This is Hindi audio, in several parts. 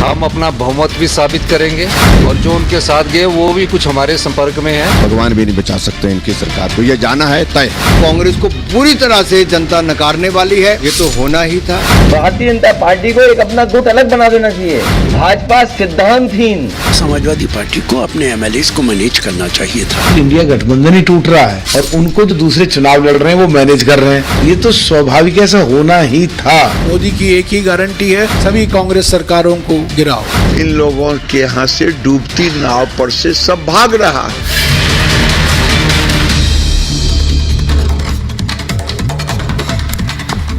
हम अपना बहुमत भी साबित करेंगे और जो उनके साथ गए वो भी कुछ हमारे संपर्क में है। भगवान भी नहीं बचा सकते इनकी सरकार को, ये जाना है तय। कांग्रेस को पूरी तरह से जनता नकारने वाली है, ये तो होना ही था। भारतीय जनता पार्टी को एक अपना गुट अलग बना देना चाहिए। भाजपा सिद्धांतहीन। समाजवादी पार्टी को अपने एमएलएस को मैनेज करना चाहिए था। इंडिया गठबंधन ही टूट रहा है और उनको तो दूसरे चुनाव लड़ रहे हैं, वो मैनेज कर रहे हैं। ये तो स्वाभाविक ऐसा होना ही था। मोदी की एक ही गारंटी है, सभी कांग्रेस सरकारों को गिराओ। इन लोगों के यहाँ से डूबती नाव पर से सब भाग रहा है।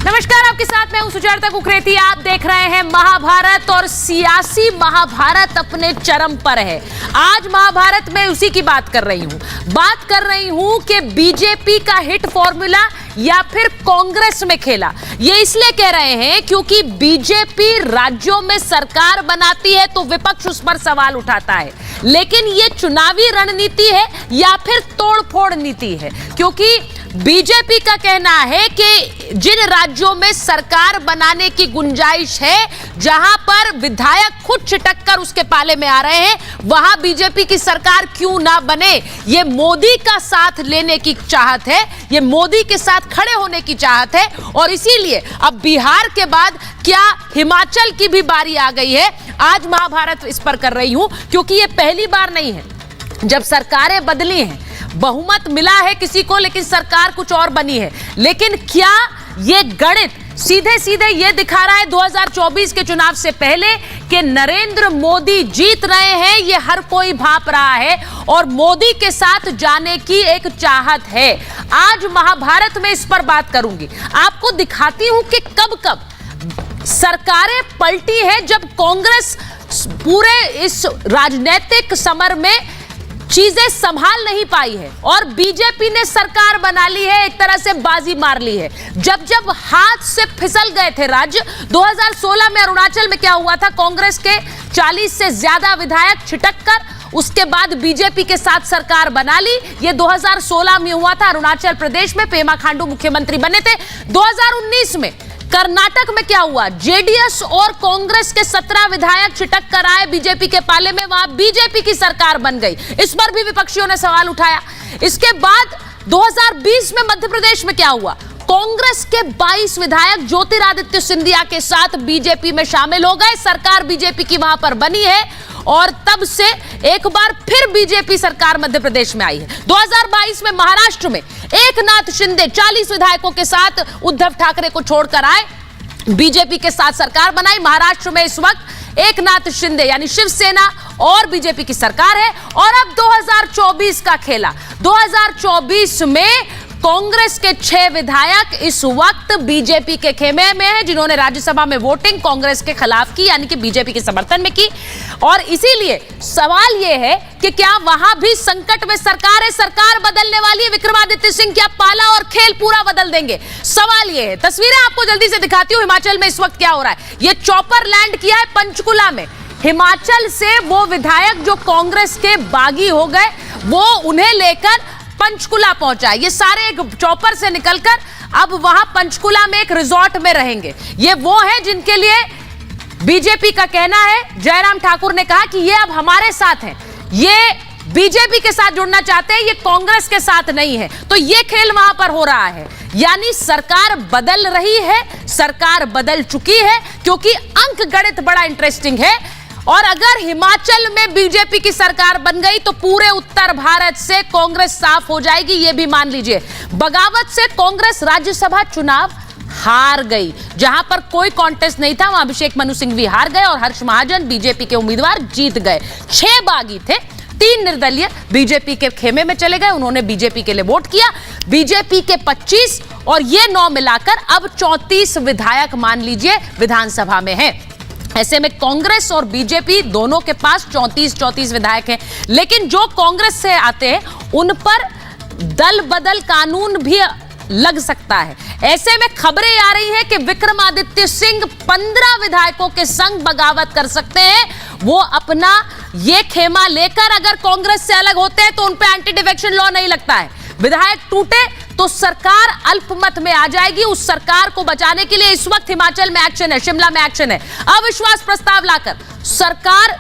नमस्कार, आपके साथ मैं हूं सुचेता कुकरेती। आप देख रहे हैं महाभारत और सियासी महाभारत अपने चरम पर है। आज महाभारत में उसी की बात कर रही हूं कि बीजेपी का हिट फॉर्मूला या फिर कांग्रेस में खेला। ये इसलिए कह रहे हैं क्योंकि बीजेपी राज्यों में सरकार बनाती है तो विपक्ष उस पर सवाल उठाता है, लेकिन ये चुनावी रणनीति है या फिर तोड़फोड़ नीति है। क्योंकि बीजेपी का कहना है कि जिन राज्यों में सरकार बनाने की गुंजाइश है, जहां पर विधायक खुद छिटक कर उसके पाले में आ रहे हैं, वहां बीजेपी की सरकार क्यों ना बने। ये मोदी का साथ लेने की चाहत है, ये मोदी के साथ खड़े होने की चाहत है। और इसीलिए अब बिहार के बाद क्या हिमाचल की भी बारी आ गई है। आज महाभारत इस पर कर रही हूं क्योंकि ये पहली बार नहीं है जब सरकारें बदली हैं, बहुमत मिला है किसी को लेकिन सरकार कुछ और बनी है। लेकिन क्या ये गणित सीधे सीधे ये दिखा रहा है 2024 के चुनाव से पहले कि नरेंद्र मोदी जीत रहे हैं, ये हर कोई भांप रहा है और मोदी के साथ जाने की एक चाहत है। आज महाभारत में इस पर बात करूंगी, आपको दिखाती हूं कि कब कब सरकारें पलटी है जब कांग्रेस पूरे इस राजनीतिक समर में चीजें संभाल नहीं पाई है और बीजेपी ने सरकार बना ली है, एक तरह से बाजी मार ली है। जब जब हाथ से फिसल गए थे राज्य, 2016 में अरुणाचल में क्या हुआ था, कांग्रेस के 40 से ज्यादा विधायक छिटक कर उसके बाद बीजेपी के साथ सरकार बना ली। ये 2016 में हुआ था अरुणाचल प्रदेश में, पेमा खांडू मुख्यमंत्री बने थे। 2019 में कर्नाटक में क्या हुआ, जेडीएस और कांग्रेस के 17 विधायक छिटक कर आए बीजेपी के पाले में, वहां बीजेपी की सरकार बन गई। इस पर भी विपक्षियों ने सवाल उठाया। इसके बाद 2020 में मध्य प्रदेश में क्या हुआ, कांग्रेस के 22 विधायक ज्योतिरादित्य सिंधिया के साथ बीजेपी में शामिल हो गए, सरकार बीजेपी की वहां पर बनी है और तब से एक बार फिर बीजेपी सरकार मध्य प्रदेश में आई है। 2022 में महाराष्ट्र में एकनाथ शिंदे 40 विधायकों के साथ उद्धव ठाकरे को छोड़कर आए, बीजेपी के साथ सरकार बनाई। महाराष्ट्र में इस वक्त एकनाथ शिंदे यानी शिवसेना और बीजेपी की सरकार है। और अब 2024 का खेला, 2024 में कांग्रेस के 6 विधायक इस वक्त बीजेपी के खेमे में हैं, जिन्होंने राज्यसभा में वोटिंग कांग्रेस के खिलाफ की, यानी कि बीजेपी के समर्थन में की। और इसीलिए सवाल यह है कि क्या वहां भी संकट में सरकार है, सरकार बदलने वाली है, विक्रमादित्य सिंह क्या पाला और खेल पूरा बदल देंगे, सवाल यह है। तस्वीरें आपको जल्दी से दिखाती हूं हिमाचल में इस वक्त क्या हो रहा है। यह चॉपर लैंड किया है पंचकुला में। हिमाचल से वो विधायक जो कांग्रेस के बागी हो गए, वो उन्हें लेकर पंचकुला पहुंचा है। ये सारे एक चॉपर से निकलकर अब वहां पंचकुला में एक रिजॉर्ट में रहेंगे। ये वो हैं जिनके लिए बीजेपी का कहना है, जयराम ठाकुर ने कहा कि ये अब हमारे साथ हैं, ये बीजेपी के साथ जुड़ना चाहते हैं, ये कांग्रेस के साथ नहीं है। तो ये खेल वहां पर हो रहा है, यानी सरकार बदल रही है, सरकार बदल चुकी है, क्योंकि अंक गणित बड़ा इंटरेस्टिंग है। और अगर हिमाचल में बीजेपी की सरकार बन गई तो पूरे उत्तर भारत से कांग्रेस साफ हो जाएगी, यह भी मान लीजिए। बगावत से कांग्रेस राज्यसभा चुनाव हार गई, जहां पर कोई कॉन्टेस्ट नहीं था, वहां अभिषेक मनु सिंघवी हार गए और हर्ष महाजन बीजेपी के उम्मीदवार जीत गए। 6 बागी थे, 3 निर्दलीय बीजेपी के खेमे में चले गए, उन्होंने बीजेपी के लिए वोट किया। बीजेपी के 25 और ये 9 मिलाकर अब 34 विधायक मान लीजिए विधानसभा में हैं। ऐसे में कांग्रेस और बीजेपी दोनों के पास 34 विधायक हैं, लेकिन जो कांग्रेस से आते हैं उन पर दल बदल कानून भी लग सकता है। ऐसे में खबरें आ रही हैं कि विक्रमादित्य सिंह 15 विधायकों के संग बगावत कर सकते हैं। वो अपना ये खेमा लेकर अगर कांग्रेस से अलग होते हैं तो उन पे एंटी डिफेक्शन लॉ नहीं लगता है। विधायक टूटे तो सरकार अल्पमत में आ जाएगी। उस सरकार को बचाने के लिए इस वक्त हिमाचल में एक्शन है, शिमला में एक्शन है। अविश्वास प्रस्ताव लाकर सरकार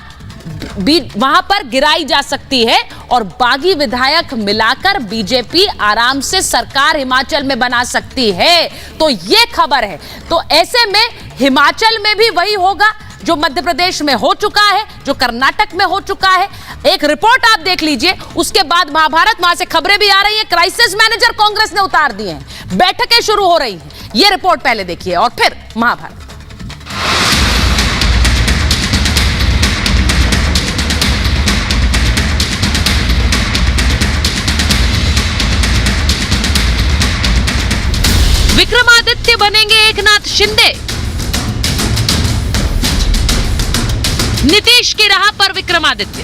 भी वहां पर गिराई जा सकती है और बागी विधायक मिलाकर बीजेपी आराम से सरकार हिमाचल में बना सकती है। तो यह खबर है। तो ऐसे में हिमाचल में भी वही होगा जो मध्य प्रदेश में हो चुका है, जो कर्नाटक में हो चुका है। एक रिपोर्ट आप देख लीजिए, उसके बाद महाभारत, वहां से खबरें भी आ रही हैं, क्राइसिस मैनेजर कांग्रेस ने उतार दिए हैं, बैठकें शुरू हो रही हैं। यह रिपोर्ट पहले देखिए और फिर महाभारत। विक्रमादित्य बनेंगे एकनाथ शिंदे, नीतीश की राह पर विक्रमादित्य।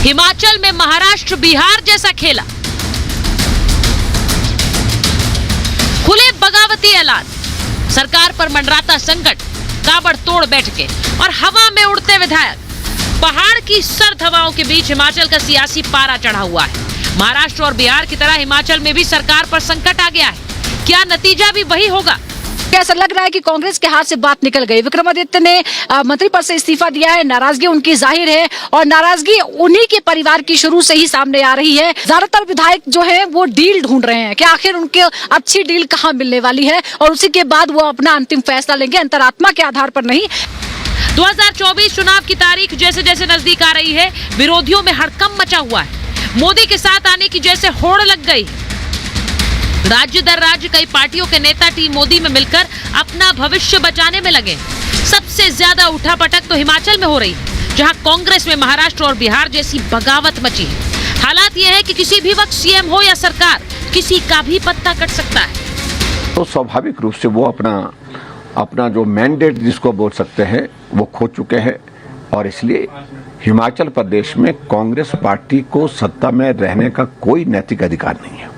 हिमाचल में महाराष्ट्र बिहार जैसा खेला, खुले बगावती ऐलान, सरकार पर मंडराता संकट, ताबड़तोड़ बैठकें और हवा में उड़ते विधायक। पहाड़ की सर्द हवाओं के बीच हिमाचल का सियासी पारा चढ़ा हुआ है। महाराष्ट्र और बिहार की तरह हिमाचल में भी सरकार पर संकट आ गया है। क्या नतीजा भी वही होगा? ऐसा लग रहा है कि कांग्रेस के हाथ से बात निकल गई। विक्रमादित्य ने मंत्री पद से इस्तीफा दिया है, नाराजगी उनकी जाहिर है और नाराजगी उन्हीं के परिवार की शुरू से ही सामने आ रही है। ज्यादातर विधायक जो है वो डील ढूंढ रहे हैं कि आखिर उनके अच्छी डील कहां मिलने वाली है और उसी के बाद वो अपना अंतिम फैसला लेंगे, अंतरात्मा के आधार पर नहीं। 2024 चुनाव की तारीख जैसे जैसे नजदीक आ रही है, विरोधियों में हड़कंप मचा हुआ है। मोदी के साथ आने की जैसे होड़ लग गई। राज्य दर राज्य कई पार्टियों के नेता टीम मोदी में मिलकर अपना भविष्य बचाने में लगे। सबसे ज्यादा उठापटक तो हिमाचल में हो रही है, जहां कांग्रेस में महाराष्ट्र और बिहार जैसी बगावत मची है। हालात यह है कि किसी भी वक्त सीएम हो या सरकार, किसी का भी पत्ता कट सकता है। तो स्वाभाविक रूप से वो अपना जो मैंडेट जिसको बोल सकते हैं वो खो चुके हैं और इसलिए हिमाचल प्रदेश में कांग्रेस पार्टी को सत्ता में रहने का कोई नैतिक अधिकार नहीं है।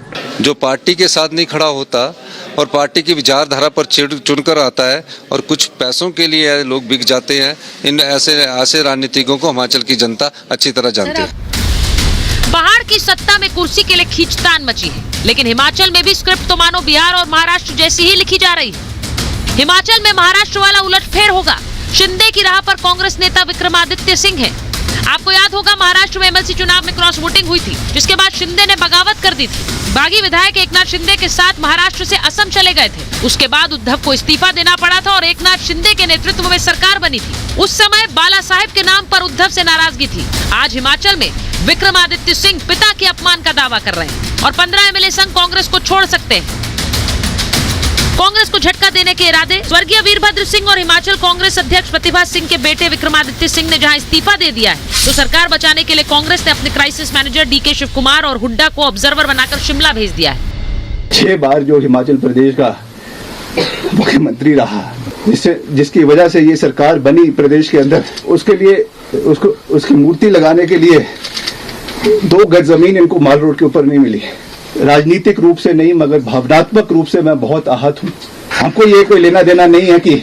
जो पार्टी के साथ नहीं खड़ा होता और पार्टी की विचारधारा पर चुनकर आता है और कुछ पैसों के लिए लोग बिक जाते हैं, इन ऐसे राजनीतिकों को हिमाचल की जनता अच्छी तरह जानती है। पहाड़ की सत्ता में कुर्सी के लिए खींचतान मची है, लेकिन हिमाचल में भी स्क्रिप्ट तो मानो बिहार और महाराष्ट्र जैसी ही लिखी जा रही है। हिमाचल में महाराष्ट्र वाला उलटफेर होगा। शिंदे की राह पर कांग्रेस नेता विक्रमादित्य सिंह है। आपको याद होगा महाराष्ट्र में एमएलसी चुनाव में क्रॉस वोटिंग हुई थी, जिसके बाद शिंदे ने बगावत कर दी थी। बागी विधायक एकनाथ शिंदे के साथ महाराष्ट्र से असम चले गए थे। उसके बाद उद्धव को इस्तीफा देना पड़ा था और एकनाथ शिंदे के नेतृत्व में सरकार बनी थी। उस समय बाला साहेब के नाम पर उद्धव से नाराजगी थी। आज हिमाचल में विक्रमादित्य सिंह पिता के अपमान का दावा कर रहे हैं और 15 एमएलए संग कांग्रेस को छोड़ सकते हैं। कांग्रेस को झटका देने के इरादे स्वर्गीय वीरभद्र सिंह और हिमाचल कांग्रेस अध्यक्ष प्रतिभा सिंह के बेटे विक्रमादित्य सिंह ने जहां इस्तीफा दे दिया है, तो सरकार बचाने के लिए कांग्रेस ने अपने क्राइसिस मैनेजर डीके शिव कुमार और हुड्डा को ऑब्जर्वर बनाकर शिमला भेज दिया है। 6 बार जो हिमाचल प्रदेश का मुख्यमंत्री रहा, जिसकी वजह से ये सरकार बनी प्रदेश के अंदर, उसके लिए उसकी मूर्ति लगाने के लिए 2 गज जमीन इनको माल रोड के ऊपर नहीं मिली। राजनीतिक रूप से नहीं मगर भावनात्मक रूप से मैं बहुत आहत हूँ। हमको ये कोई लेना देना नहीं है कि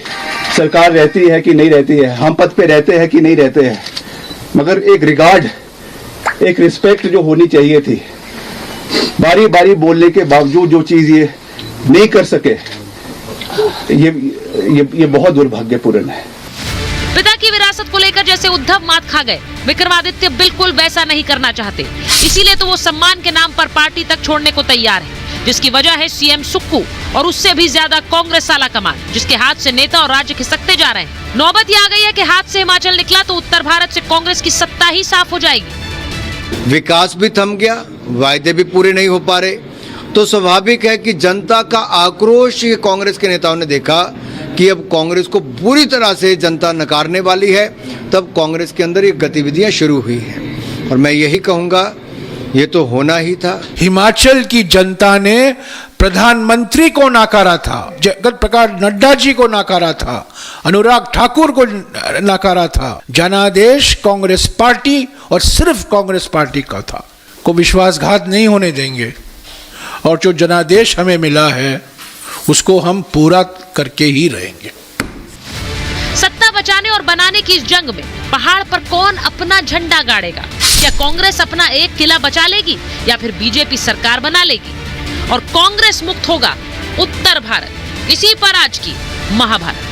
सरकार रहती है कि नहीं रहती है, हम पद पे रहते हैं कि नहीं रहते हैं, मगर एक रिगार्ड, एक रिस्पेक्ट जो होनी चाहिए थी। बारी बारी बोलने के बावजूद जो चीज ये नहीं कर सके, ये बहुत दुर्भाग्यपूर्ण है। पिता की विरासत को लेकर जैसे उद्धव मात खा गए, विक्रमादित्य बिल्कुल वैसा नहीं करना चाहते। इसीलिए तो वो सम्मान के नाम पर पार्टी तक छोड़ने को तैयार है, जिसकी वजह है सीएम सुक्कू और उससे भी ज्यादा कांग्रेस आला कमान, जिसके हाथ से नेता और राज्य खिसकते जा रहे हैं। नौबत ये आ गई है कि हाथ से हिमाचल निकला तो उत्तर भारत से कांग्रेस की सत्ता ही साफ हो जाएगी। विकास भी थम गया, वायदे भी पूरे नहीं हो पा रहे, तो स्वाभाविक है कि जनता का आक्रोश कांग्रेस के नेताओं ने देखा कि अब कांग्रेस को पूरी तरह से जनता नकारने वाली है। तब कांग्रेस के अंदर ये गतिविधियां शुरू हुई हैं और मैं यही कहूंगा, ये तो होना ही था। हिमाचल की जनता ने प्रधानमंत्री को नकारा था, जगत प्रकाश नड्डा जी को नकारा था, अनुराग ठाकुर को नकारा था। जनादेश कांग्रेस पार्टी और सिर्फ कांग्रेस पार्टी का था, को विश्वासघात नहीं होने देंगे और जो जनादेश हमें मिला है उसको हम पूरा करके ही रहेंगे। सत्ता बचाने और बनाने की इस जंग में पहाड़ पर कौन अपना झंडा गाड़ेगा? क्या कांग्रेस अपना एक किला बचा लेगी या फिर बीजेपी सरकार बना लेगी और कांग्रेस मुक्त होगा उत्तर भारत? इसी पर आज की महाभारत।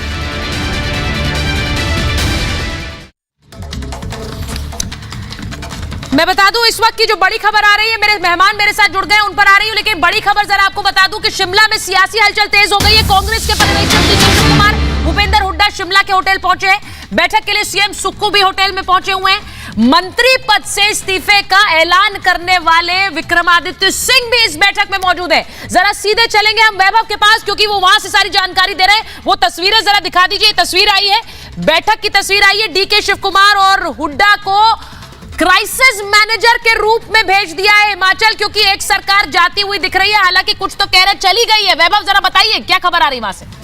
मैं बता दूं इस वक्त की जो बड़ी खबर आ रही है, मेरे मेहमान मेरे साथ जुड़ गए, उन पर आ रही हूं, लेकिन बड़ी खबर जरा आपको बता दूं कि शिमला में सियासी हलचल तेज हो गई है। कांग्रेस के पर्यवेक्षक डीके शिवकुमार, भूपेंद्र हुड्डा शिमला के होटल पहुंचे हैं। बैठक के लिए सीएम सुक्खू भी होटल में पहुंचे हुए हैं। मंत्री पद से इस्तीफे का ऐलान करने वाले विक्रमादित्य सिंह भी इस बैठक में मौजूद है। जरा सीधे चलेंगे हम वैभव के पास, क्योंकि वो वहां से सारी जानकारी दे रहे हैं। वो तस्वीरें जरा दिखा दीजिए। तस्वीर आई है, बैठक की तस्वीर आई है। डीके शिवकुमार और हुड्डा को क्राइसिस मैनेजर के रूप में भेज दिया है हिमाचल, क्योंकि एक सरकार जाती हुई दिख रही है। हालांकि कुछ तो कह रहे चली गई है। वैभव जरा बताइए क्या खबर आ रही वहां से।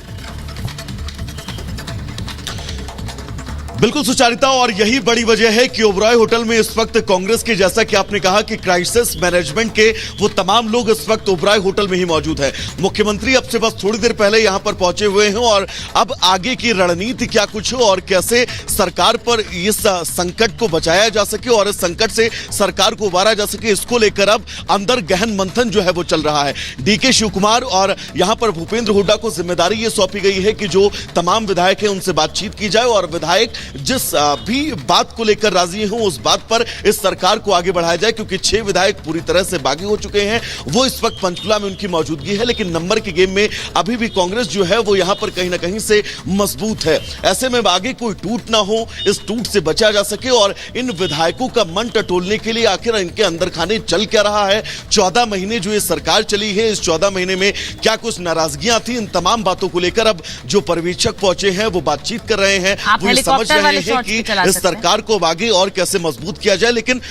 बिल्कुल सुचारिता, और यही बड़ी वजह है कि ओबरॉय होटल में इस वक्त कांग्रेस के, जैसा कि आपने कहा कि क्राइसिस मैनेजमेंट के वो तमाम लोग इस वक्त ओबरॉय होटल में ही मौजूद है। मुख्यमंत्री अब से बस थोड़ी देर पहले यहां पर पहुंचे हुए हैं और अब आगे की रणनीति क्या कुछ हो और कैसे सरकार पर इस संकट को बचाया जा सके और इस संकट से सरकार को उबारा जा सके, इसको लेकर अब अंदर गहन मंथन जो है वो चल रहा है। डीके शिवकुमार और यहां पर भूपेंद्र हुड्डा को जिम्मेदारी ये सौंपी गई है कि जो तमाम विधायक हैं उनसे बातचीत की जाए और विधायक जिस भी बात को लेकर राजी हों उस बात पर इस सरकार को आगे बढ़ाया जाए, क्योंकि 6 विधायक पूरी तरह से बागी हो चुके हैं। वो इस वक्त पंचकुला में उनकी मौजूदगी है, लेकिन नंबर के गेम में अभी भी कांग्रेस जो है वो यहां पर कहीं ना कहीं से मजबूत है। ऐसे में आगे कोई टूट ना हो, इस टूट से बचा जा सके और इन विधायकों का मन टटोलने के लिए आखिर इनके अंदर खाने चल क्या रहा है। 14 महीने जो ये सरकार चली है, इस 14 महीने में क्या कुछ नाराजगियां थी, इन तमाम बातों को लेकर अब जो पर्यवेक्षक पहुंचे हैं वो बातचीत कर रहे हैं। वो ये समझ रहे हैं कि इस सरकार को आगे और कैसे मजबूत किया जाए, लेकिन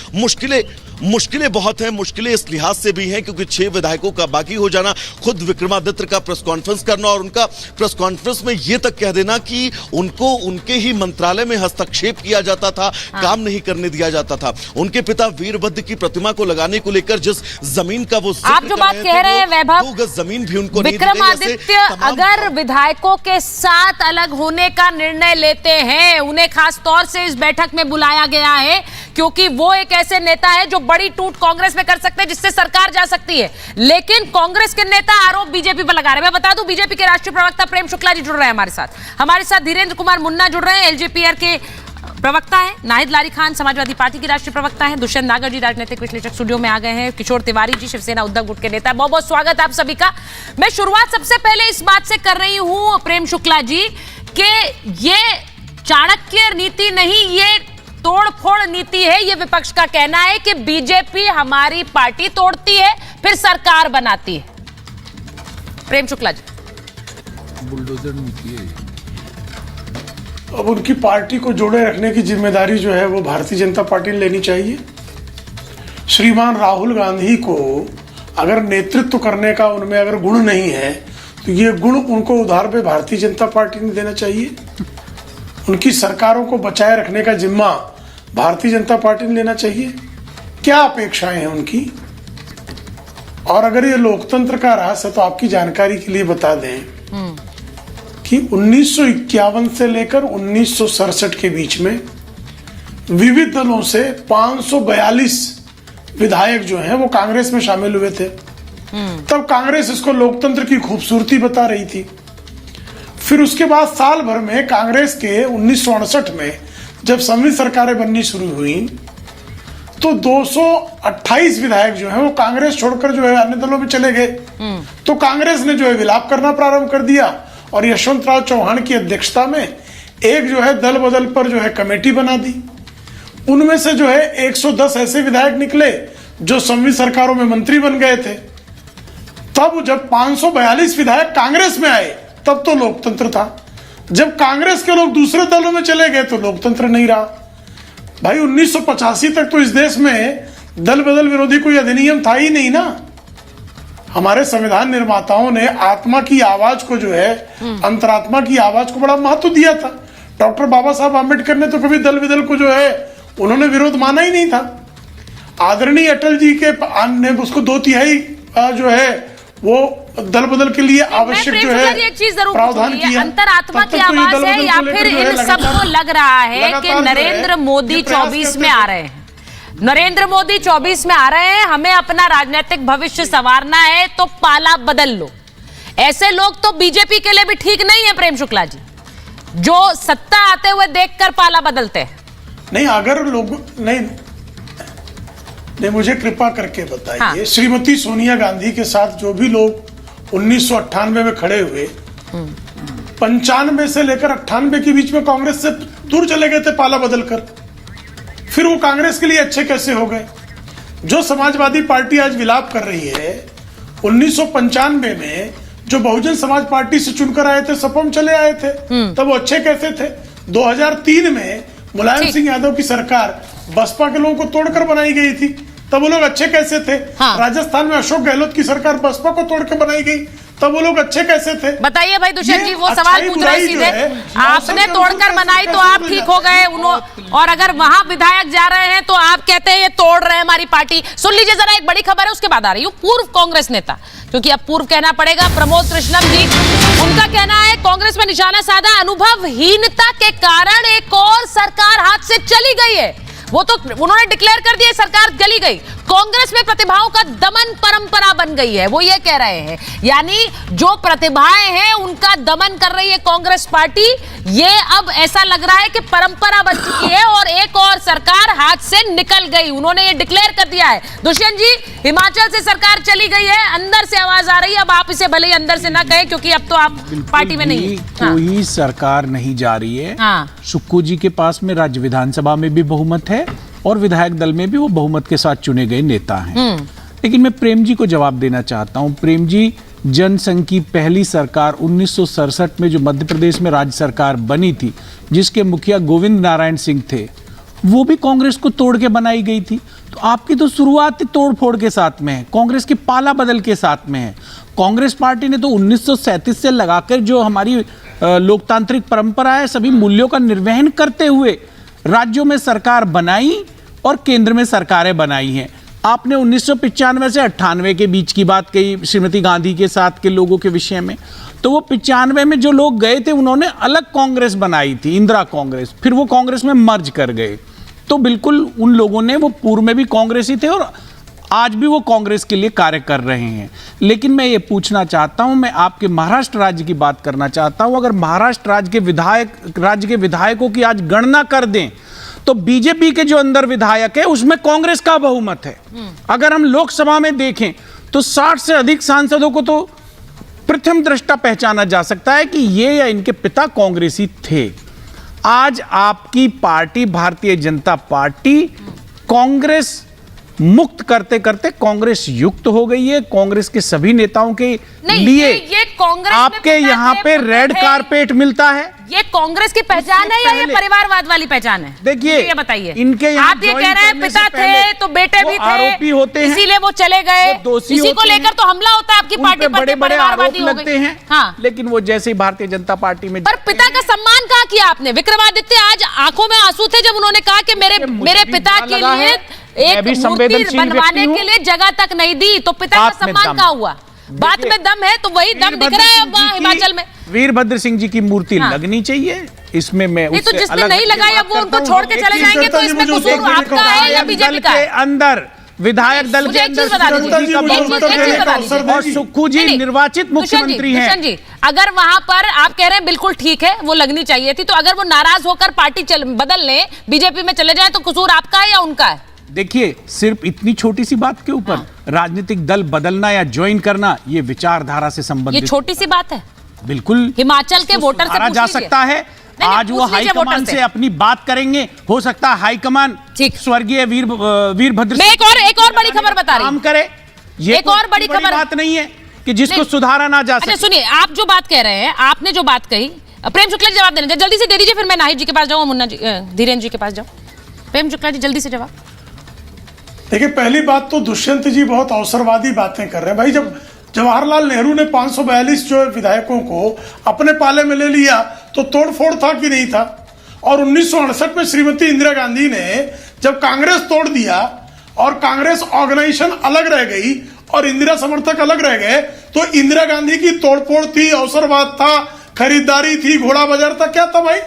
मुश्किलें बहुत हैं। मुश्किलें इस लिहाज से भी हैं क्योंकि 6 विधायकों का बागी हो जाना, खुद विक्रमादित्य का प्रेस कॉन्फ्रेंस करना और उनका प्रेस कॉन्फ्रेंस में यह तक कह देना कि उनको उनके ही मंत्रालय में हस्तक्षेप किया जाता था, काम नहीं करने दिया जाता था। उनके पिता वीरभद्र की प्रतिमा को लगाने को लेकर जिस जमीन का वो आप जो बात कह रहे हैं वैभव, 2 गज जमीन भी उनको विक्रमादित्य अगर विधायकों के साथ अलग होने का निर्णय लेते हैं, उन्हें खास तौर से इस बैठक में बुलाया गया है क्योंकि वो एक ऐसे नेता है जो बड़ी टूट कांग्रेस में कर सकते हैं जिससे सरकार जा सकती है। लेकिन कांग्रेस के नेता आरोप बीजेपी पर लगा रहे हैं। मैं बता दूं बीजेपी के राष्ट्रीय प्रवक्ता प्रेम शुक्ला जी जुड़ रहे हैं हमारे साथ धीरेन्द्र कुमार मुन्ना जुड़ रहे हैं, एलजेपीआर के प्रवक्ता है, नाहिद लारी खान समाजवादी पार्टी के राष्ट्रीय प्रवक्ता है, दुष्यंत नागर जी राजनीतिक विश्लेषक स्टूडियो में आ गए हैं, किशोर तिवारी जी शिवसेना उद्धव गुट के नेता है। बहुत बहुत स्वागत आप सभी का। मैं शुरुआत सबसे पहले इस बात से कर रही हूं प्रेम शुक्ला जी कि ये चाणक्य नीति नहीं, ये तोड़ फोड़ नीति है। ये विपक्ष का कहना है कि बीजेपी हमारी पार्टी तोड़ती है फिर सरकार बनाती है। प्रेम शुक्ला जी, बुलडोजर नीति है। अब उनकी पार्टी को जोड़े रखने की जिम्मेदारी जो है वो भारतीय जनता पार्टी ने लेनी चाहिए। श्रीमान राहुल गांधी को अगर नेतृत्व करने का उनमें अगर गुण नहीं है तो ये गुण उनको उधार पे भारतीय जनता पार्टी ने देना चाहिए। उनकी सरकारों को बचाए रखने का जिम्मा भारतीय जनता पार्टी ने लेना चाहिए। क्या अपेक्षाएं हैं उनकी? और अगर ये लोकतंत्र का राज है तो आपकी जानकारी के लिए बता दें कि 1951 से लेकर 1967 के बीच में विविध दलों से 542 विधायक जो हैं वो कांग्रेस में शामिल हुए थे। तब कांग्रेस इसको लोकतंत्र की खूबसूरती बता रही थी। फिर उसके बाद साल भर में कांग्रेस के 1968 में जब संविधान सरकारें बननी शुरू हुई तो 228 विधायक जो हैं वो कांग्रेस छोड़कर जो है अन्य दलों में चले गए। तो कांग्रेस ने जो है विलाप करना प्रारंभ कर दिया और यशवंतराव चौहान की अध्यक्षता में एक जो है दल बदल पर जो है कमेटी बना दी। उनमें से जो है 110 ऐसे विधायक निकले जो संविधान सरकारों में मंत्री बन गए थे। तब जब 542 विधायक कांग्रेस में आए तब तो लोकतंत्र था। जब कांग्रेस के लोग दूसरे दलों में चले गए तो लोकतंत्र नहीं रहा। भाई 1985 तक तो इस देश में दल बदल विरोधी कोई अधिनियम था ही नहीं ना। हमारे संविधान निर्माताओं ने आत्मा की आवाज को जो है अंतरात्मा की आवाज को बड़ा महत्व दिया था। डॉक्टर बाबा साहब आम्बेडकर ने तो कभी दल बदल को जो है उन्होंने विरोध माना ही नहीं था। आदरणीय अटल जी के ने उसको 2/3 जो है वो दल बदल के लिए आवश्यक जो है एक चीज जरूर प्रावधान किया। अंतरात्मा की आवाज है या फिर इन सबको लग रहा है कि नरेंद्र मोदी 24 में आ रहे हैं, नरेंद्र मोदी 24 में आ रहे हैं, हमें अपना राजनीतिक भविष्य संवारना है तो पाला बदल लो। ऐसे लोग तो बीजेपी के लिए भी ठीक नहीं है प्रेम शुक्ला जी, जो सत्ता आते हुए देखकर पाला बदलते हैं। नहीं, अगर लोग नहीं नहीं, मुझे कृपा करके बताइए, हाँ। श्रीमती सोनिया गांधी के साथ जो भी लोग 1998 में खड़े हुए, 95 से लेकर 98 के बीच में कांग्रेस से दूर चले गए थे पाला बदलकर, फिर वो कांग्रेस के लिए अच्छे कैसे हो गए? जो समाजवादी पार्टी आज विलाप कर रही है, 1995 में जो बहुजन समाज पार्टी से चुनकर आए थे, सपम चले आए थे, तब वो अच्छे कैसे थे? 2003 में मुलायम सिंह यादव की सरकार बसपा के लोगों को तोड़कर बनाई गई थी, तब वो लोग अच्छे कैसे थे? हाँ। राजस्थान में अशोक गहलोत की सरकार बसपा को तोड़कर बनाई गई, तब वो लोग अच्छे कैसे थे? बताइए भाई दुष्यंत जी, वो सवाल पूछ रहे सीधे, आपने तोड़कर बनाई तो आप ठीक हो गए, और अगर वहां विधायक जा रहे हैं तो आप कहते हैं ये तोड़ रहे हैं हमारी पार्टी। सुन लीजिए जरा, एक बड़ी खबर है, उसके बाद आ रही हूँ। पूर्व कांग्रेस नेता, क्योंकि अब पूर्व कहना पड़ेगा, प्रमोद कृष्णम जी, उनका कहना है कांग्रेस में निशाना साधा, अनुभवहीनता के कारण एक और सरकार हाथ से चली गई है। वो तो उन्होंने डिक्लेयर कर दिया सरकार चली गई, कांग्रेस में प्रतिभाओं का दमन परंपरा बन गई है, वो ये कह रहे हैं। यानी जो प्रतिभाएं हैं उनका दमन कर रही है कांग्रेस पार्टी, ये अब ऐसा लग रहा है कि परंपरा बन चुकी है और एक और सरकार हाथ से निकल गई, उन्होंने ये डिक्लेयर कर दिया है। दुष्यंत जी, हिमाचल से सरकार चली गई है, अंदर से आवाज आ रही है, अब आप इसे भले ही अंदर से ना कहें क्योंकि अब तो आप पार्टी में नहीं है। कोई सरकार नहीं जा रही है। हाँ। सुक्खू जी के पास में राज्य विधानसभा में भी बहुमत है और विधायक दल में भी वो बहुमत के साथ चुने गए नेता हैं। लेकिन मैं प्रेम जी को जवाब देना चाहता हूं। प्रेम जी, जनसंघ की पहली सरकार 1967 में जो मध्य प्रदेश में राज्य सरकार बनी थी, जिसके मुखिया गोविंद नारायण सिंह थे, वो भी कांग्रेस को तोड़ के बनाई गई थी। तो आपकी तो शुरुआत ही तोड़ फोड़ के साथ में है, कांग्रेस के पाला बदल के साथ में है। कांग्रेस पार्टी ने तो 1937 से लगाकर जो हमारी लोकतांत्रिक परंपरा है, सभी मूल्यों का निर्वहन करते हुए राज्यों में सरकार बनाई और केंद्र में सरकारें बनाई हैं। आपने 1995 से 98 के बीच की बात कही श्रीमती गांधी के साथ के लोगों के विषय में, तो वो 95 में जो लोग गए थे उन्होंने अलग कांग्रेस बनाई थी, इंदिरा कांग्रेस, फिर वो कांग्रेस में मर्ज कर गए। तो बिल्कुल उन लोगों ने, वो पूर्व में भी कांग्रेसी थे और आज भी वो कांग्रेस के लिए कार्य कर रहे हैं। लेकिन मैं ये पूछना चाहता हूं, मैं आपके महाराष्ट्र राज्य की बात करना चाहता हूं। अगर महाराष्ट्र राज्य के विधायकों की आज गणना कर दें तो बीजेपी के जो अंदर विधायक है उसमें कांग्रेस का बहुमत है। अगर हम लोकसभा में देखें तो 60 से अधिक सांसदों को तो प्रथम दृष्टा पहचाना जा सकता है कि ये या इनके पिता कांग्रेसी थे। आज आपकी पार्टी भारतीय जनता पार्टी कांग्रेस मुक्त करते करते कांग्रेस युक्त हो गई है। कांग्रेस के सभी नेताओं के लिए ये कांग्रेस आपके यहाँ पे रेड कारपेट मिलता है। ये कांग्रेस की पहचान है या ये परिवारवाद वाली पहचान है? देखिए, ये बताइए, इनके यहाँ आप ये कह रहे हैं पिता थे तो बेटे भी थे, आरोपी होते हैं, इसीलिए वो चले गए, इसी को लेकर तो हमला होता है आपकी पार्टी पर, बड़े बड़े आरोप लगते हैं। हाँ। लेकिन वो जैसे ही भारतीय जनता पार्टी में, पर पिता का सम्मान कहाँ किया आपने? विक्रमादित्य आज आंखों में आंसू थे जब उन्होंने कहा कि मेरे पिता के लिए एक मूर्ति बनवाने के लिए जगह तक नहीं दी, तो पिता का सम्मान कहाँ हुआ? बात में दम है तो वही दम दिख रहा है अब हिमाचल में। वीरभद्र सिंह जी की मूर्ति लगनी चाहिए, इसमें मैं नहीं, तो जिसने नहीं लगाई अब वो उनको छोड़ के चले जाएंगे, तो इसमें कसूर आपका है या बीजेपी का है? अंदर विधायक दल के अंदर और सुक्खू जी निर्वाचित मुख्यमंत्री हैं। जी, अगर वहां पर आप कह रहे हैं बिल्कुल ठीक है, वो लगनी चाहिए थी, तो अगर वो नाराज होकर पार्टी बदल लें, बीजेपी में चले जाए, तो कसूर आपका है या उनका है? देखिए, सिर्फ इतनी छोटी सी बात के ऊपर राजनीतिक दल बदलना या ज्वाइन करना, ये विचारधारा से संबंधित, ये छोटी सी बात है। बिल्कुल हिमाचल के वोटर से जा सकता है। आज वो हाईकमान से अपनी बात करेंगे, हो सकता है हाईकमान स्वर्गीय वीरभद्र मैं एक और बड़ी खबर बता रही हूं, करे। ये एक और बड़ी खबर बात नहीं है कि जिसको सुधारा ना जा सके। सुनिए, आप जो बात कह रहे हैं, आपने जो बात कही, प्रेम शुक्ला जी जवाब देना जल्दी से दे दीजिए, फिर मैं नाहिद जी के पास जाऊं, मुन्ना जी, धीरेन्द्र जी के पास जाऊं। प्रेम शुक्ला जी जल्दी से जवाब। देखिए, पहली बात तो दुष्यंत जी बहुत अवसरवादी बातें कर रहे हैं। भाई, जब जवाहरलाल नेहरू ने 542 जो विधायकों को अपने पाले में ले लिया तो तोड़फोड़ था कि नहीं था? और 1968 में श्रीमती इंदिरा गांधी ने जब कांग्रेस तोड़ दिया और कांग्रेस ऑर्गेनाइजेशन अलग रह गई और इंदिरा समर्थक अलग रह गए, तो इंदिरा गांधी की तोड़फोड़ थी, अवसरवाद था, खरीदारी थी, घोड़ा बाजार था, क्या था भाई?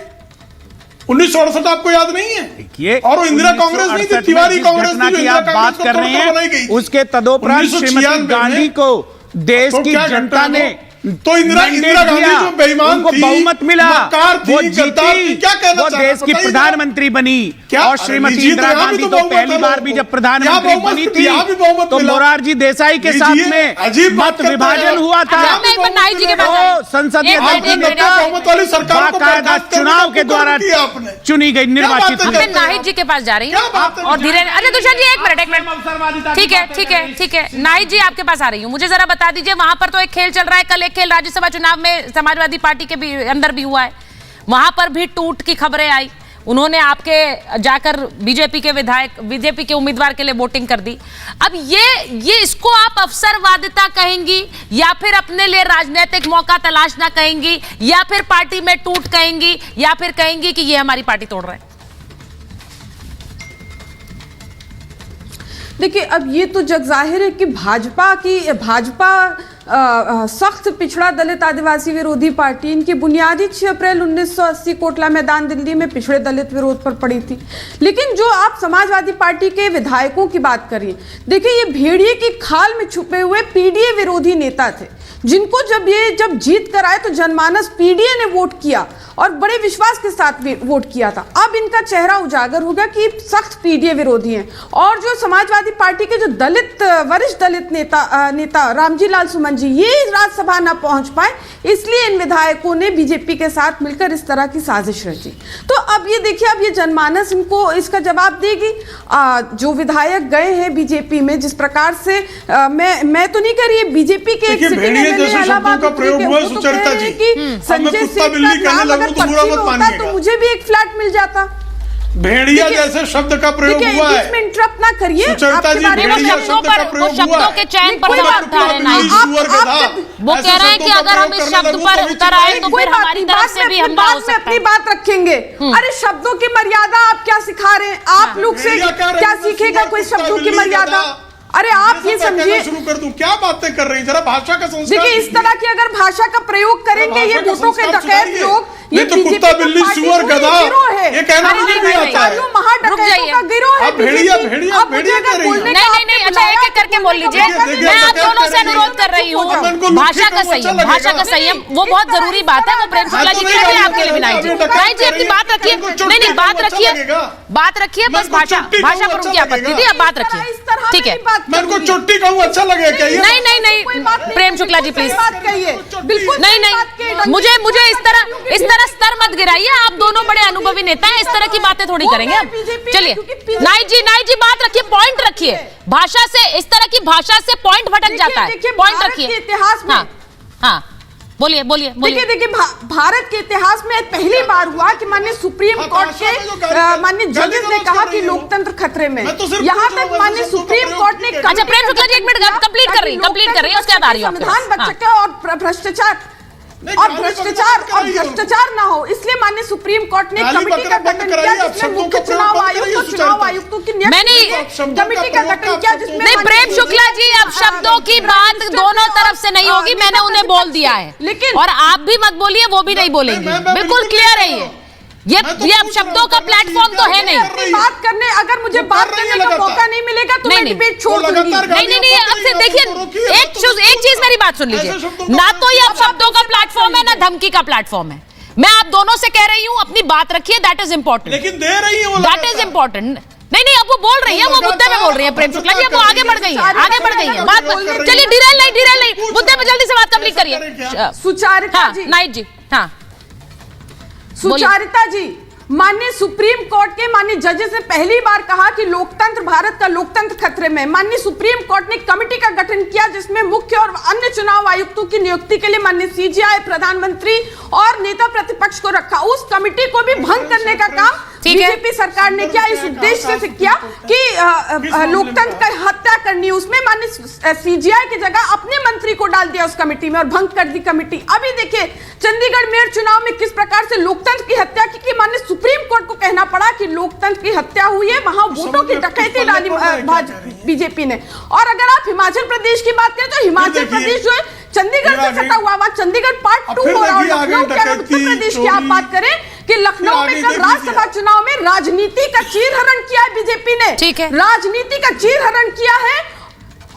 1968 आपको याद नहीं है? और वो इंदिरा कांग्रेस नहीं थी, तिवारी कांग्रेस थी जो इंदिरा बात कर रहे हैं। उसके तदोपरांत श्रीमती गांधी को देश की जनता ने तो इंदिरा गांधी जो बेईमान उनको थी, बहुमत मिला, मक्कार थी, वो गद्दार थी, जीती, क्या कहना वो चाह रहे देश की हैं? प्रधानमंत्री बनी। और श्रीमती इंदिरा गांधी तो पहली बार भी जब प्रधानमंत्री बनी थी तो मोरारजी देसाई के साथ में मत विभाजन हुआ था। वो संसदीय दल की नेता बाकायदा चुनाव के द्वारा चुनी गई, निर्वाचित हुई। मैं नाहिद जी के पास जा रही हूँ और धीरे, अरे तुषार जी एक मिनट, ठीक है नाहिद जी आपके पास आ रही हूँ। मुझे जरा बता दीजिए, वहां पर तो एक खेल चल रहा है, कल एक खेल राज्यसभा चुनाव में समाजवादी पार्टी के भी अंदर भी हुआ है, वहां पर भी टूट की खबरें आई, उन्होंने आपके जाकर बीजेपी के विधायक, बीजेपी के उम्मीदवार के लिए वोटिंग कर दी। अब ये इसको आप अवसरवादिता कहेंगी या फिर अपने लिए राजनीतिक मौका तलाशना कहेंगी या फिर पार्टी में टूट कहेंगी या फिर कहेंगी कि ये हमारी पार्टी तोड़ रहे हैं? देखिए, अब ये तो जग जाहिर है कि भाजपा सख्त पिछड़ा दलित आदिवासी विरोधी पार्टी, इनकी बुनियादी 6 अप्रैल 1980 कोटला मैदान दिल्ली में पिछड़े दलित विरोध पर पड़ी थी। लेकिन जो आप समाजवादी पार्टी के विधायकों की बात करिए, देखिए ये भेड़िए की खाल में छुपे हुए पीडीए विरोधी नेता थे, जिनको जब जीत कर आए तो जनमानस पीडीए ने वोट किया और बड़े विश्वास के साथ वोट किया था। अब इनका चेहरा उजागर होगा कि सख्त पीडीए विरोधी हैं। और जो समाजवादी पार्टी के जो वरिष्ठ दलित नेता रामजी लाल सुमन जी, ये राज्यसभा ना पहुंच पाए, इसलिए इन विधायकों ने बीजेपी के साथ मिलकर इस तरह की साजिश रची। तो अब ये देखिए, अब ये जनमानस इनको इसका जवाब देगी। जो विधायक गए हैं बीजेपी में, जिस प्रकार से मैं तो नहीं कह रही, बीजेपी के एक सिटिंग एमएलए इलाहाबाद संजय सिंह तो मुझे भी एक फ्लैट मिल जाता। भेड़िया जैसे शब्द का प्रयोग हुआ है, इसमें इंटरप्ट ना करिए। सुचरिता जी, भेड़िया शब्द का प्रयोग हुआ है। शब्दों के चयन पर सवाल उठा रहे हैं। वो कह रहे हैं कि अगर हम इस शब्द पर उतर आए तो फिर हमारी तरफ से भी हमला हो सकता है। अपनी बात रखेंगे। अरे शब्दों की मर्यादा आप क्या सिखा रहे हैं? आप लोग से क्या सीखेगा कोई शब्दों की मर्यादा? अरे आप ये समझिए, शुरू कर दूं, क्या बातें कर रही हैं? जरा भाषा का संस्कार देखिए, इस तरह की अगर भाषा का प्रयोग करेंगे ये वोटों के डकैत लोग, ये तो कुत्ता बिल्ली सुअर गधा, ये कहना मुझे नहीं आता है। महाडकैतों का गिरोह है। भेड़िया भेड़िया भेड़िया कर रही है। नहीं, अच्छा एक एक करके बोल लीजिए। मैं आप दोनों से अनुरोध कर रही हूँ, भाषा का संयम वो बहुत जरूरी बात है। वो प्रेम शुक्ला जी के लिए, आपके लिए भी नाहिद जी अपनी बात रखिए। नहीं, बात रखिए, बस भाषा पर उनकी आपत्ति थी, अब बात रखिए, ठीक है? मैं उनको चुट्टी कहूँ, अच्छा लगेगा क्या? नहीं, प्रेम शुक्ला जी प्लीज, बिल्कुल नहीं, मुझे इस तरह स्तर मत गिराइए। आप दोनों बड़े अनुभवी नेता हैं, इस तरह की बातें थोड़ी करेंगे। चलिए नाहिद जी बात रखिए, पॉइंट रखिए। भाषा से, इस तरह की भाषा से पॉइंट भटक जाता है। पॉइंट रखिए। इतिहास में हाँ बोलिए। देखिए, भारत के इतिहास में पहली बार हुआ कि माननीय सुप्रीम कोर्ट के माननीय जजेस ने कहा कि लोकतंत्र खतरे में। यहाँ तक माननीय सुप्रीम कोर्ट ने, अच्छा प्रेम शुक्ला जी एक मिनट कंप्लीट कर रही है, उसके बाद आ रही हूँ। संविधान बच सके और भ्रष्टाचार ना हो, इसलिए माननीय सुप्रीम कोर्ट ने कमेटी का गठन किया जिसमें मुख्य चुनाव आयुक्त और चुनाव आयुक्तों की कमेटी का गठन किया जिसमें। नहीं प्रेम शुक्ला जी, अब शब्दों की बात दोनों तरफ से नहीं होगी, मैंने उन्हें बोल दिया है। लेकिन और आप भी मत बोलिए, वो भी नहीं बोलेंगे, बिल्कुल क्लियर है ये अब शब्दों का प्लेटफॉर्म तो है नहीं। बात करने, अगर मुझे बात करने का मौका नहीं मिलेगा तो मैं डिबेट छोड़ दूंगी। नहीं, अब से देखिए, एक चीज मेरी बात सुन लीजिए, ना तो ये अब शब्दों का प्लेटफॉर्म है ना धमकी का प्लेटफॉर्म है। मैं आप दोनों से कह रही हूँ, अपनी बात रखिए, दैट इज इंपॉर्टेंट। लेकिन दे रही है, दैट इज इंपॉर्टेंट। नहीं, अब वो बोल रही है, वो मुद्दे पे बोल रही है प्रेम शुक्ला जी, अब वो आगे बढ़ गई है, बात। चलिए डिरेल नहीं, मुद्दे पे जल्दी से बात कंप्लीट करिए। सुचारिता जी, नाहिद जी, हाँ सुचारिता जी, माननीय सुप्रीम कोर्ट के माननीय जजेस ने पहली बार कहा कि लोकतंत्र, भारत का लोकतंत्र खतरे में। माननीय सुप्रीम कोर्ट ने कमेटी का गठन किया जिसमें मुख्य और अन्य चुनाव आयुक्तों की नियुक्ति के लिए माननीय सीजीआई, प्रधानमंत्री और नेता प्रतिपक्ष को रखा। उस कमेटी को भी भंग करने का काम बीजेपी सरकार ने किया, इस उद्देश्य से किया कि लोकतंत्र का हत्या करनी। उसमें माननीय सीजीआई की जगह अपने मंत्री को डाल दिया उस कमेटी में और भंग कर दी कमेटी। अभी देखिए चंडीगढ़ मेयर चुनाव में किस प्रकार से लोकतंत्र की हत्या की माननीय सुप्रीम कोर्ट को कहना पड़ा कि लोकतंत्र की हत्या हुई है, वहां वोटों की डकैती डाली बीजेपी ने। और अगर आप हिमाचल प्रदेश की बात करें तो हिमाचल प्रदेश जो है चंडीगढ़ से सटा हुआ, चंडीगढ़ पार्ट 2 हो रहा है। लखनऊ के उत्तर प्रदेश की आप बात करें कि लखनऊ में कल राज्यसभा चुनाव में राजनीति का चीरहरण किया है बीजेपी ने, ठीक है, राजनीति का चीरहरण किया है।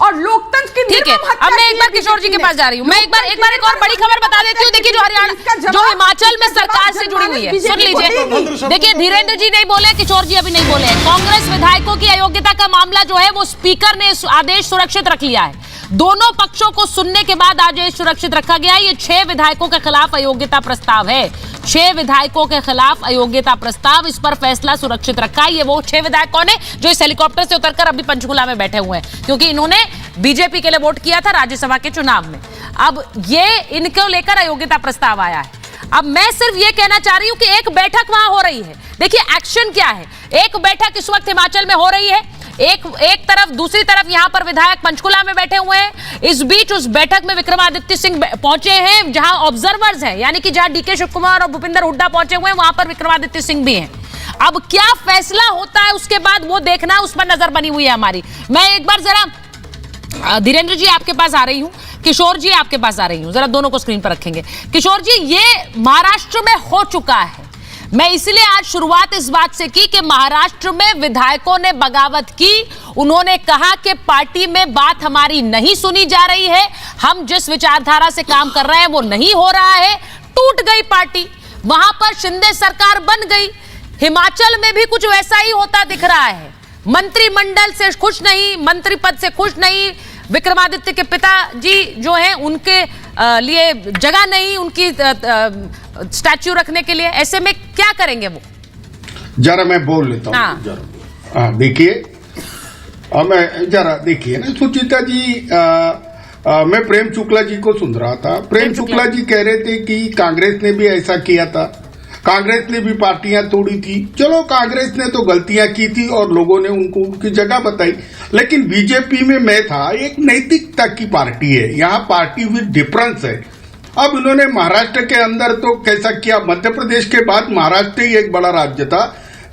और लोकतंत्र की ठीक है। अब मैं एक बार किशोर जी के पास जा रही हूँ। मैं एक बार एक और बड़ी खबर बता देती हूँ। देखिए, जो हरियाणा, जो हिमाचल में सरकार से जुड़ी हुई है, सुन लीजिए। देखिए, धीरेन्द्र जी नहीं बोले, किशोर जी अभी नहीं बोले। कांग्रेस विधायकों की अयोग्यता का मामला जो है वो स्पीकर ने आदेश सुरक्षित रख लिया है। दोनों पक्षों को सुनने के बाद आदेश सुरक्षित रखा गया। ये 6 विधायकों के खिलाफ अयोग्यता प्रस्ताव है। 6 विधायकों के खिलाफ अयोग्यता प्रस्ताव, इस पर फैसला सुरक्षित रखा है। ये वो 6 विधायक कौन है जो इस हेलीकॉप्टर से उतरकर अभी पंचकुला में बैठे हुए हैं, क्योंकि इन्होंने बीजेपी के लिए वोट किया था राज्यसभा के चुनाव में। अब ये इनको लेकर अयोग्यता प्रस्ताव आया है। अब मैं सिर्फ ये कहना चाह रही हूं कि एक बैठक वहां हो रही है। देखिए, एक्शन क्या है। एक बैठक इस वक्त हिमाचल में हो रही है, एक तरफ, दूसरी तरफ यहां पर विधायक पंचकुला में बैठे हुए हैं। इस बीच उस बैठक में विक्रमादित्य सिंह पहुंचे हैं, जहां ऑब्जर्वर्स हैं, यानी कि जहां डीके शिव कुमार और भूपिंदर हुड्डा पहुंचे हुए हैं, वहां पर विक्रमादित्य सिंह भी हैं। अब क्या फैसला होता है उसके बाद वो देखना, उस पर नजर बनी हुई है हमारी। मैं एक बार जरा धीरेन्द्र जी आपके पास आ रही हूं, किशोर जी आपके पास आ रही हूं, जरा दोनों को स्क्रीन पर रखेंगे। किशोर जी, ये महाराष्ट्र में हो चुका है। मैं इसलिए आज शुरुआत इस बात से की कि महाराष्ट्र में विधायकों ने बगावत की। उन्होंने कहा कि पार्टी में बात हमारी नहीं सुनी जा रही है, हम जिस विचारधारा से काम कर रहे हैं वो नहीं हो रहा है। टूट गई पार्टी, वहां पर शिंदे सरकार बन गई। हिमाचल में भी कुछ वैसा ही होता दिख रहा है। मंत्रिमंडल से खुश नहीं, मंत्री पद से खुश नहीं। विक्रमादित्य के पिताजी जो हैं उनके लिए जगह नहीं, उनकी स्टैच्यू रखने के लिए। ऐसे में क्या करेंगे वो? जरा मैं बोल लेता हूँ। जरा देखिए, मैं जरा देखिए ना सुचिता जी, मैं प्रेम शुक्ला जी को सुन रहा था। प्रेम शुक्ला जी कह रहे थे कि कांग्रेस ने भी ऐसा किया था, कांग्रेस ने भी पार्टियां तोड़ी थी। चलो, कांग्रेस ने तो गलतियां की थी और लोगों ने उनको उनकी जगह बताई, लेकिन बीजेपी में मैं था, एक नैतिकता की पार्टी है, यहाँ पार्टी विद डिफरेंस है। अब उन्होंने महाराष्ट्र के अंदर तो कैसा किया, मध्य प्रदेश के बाद महाराष्ट्र ही एक बड़ा राज्य था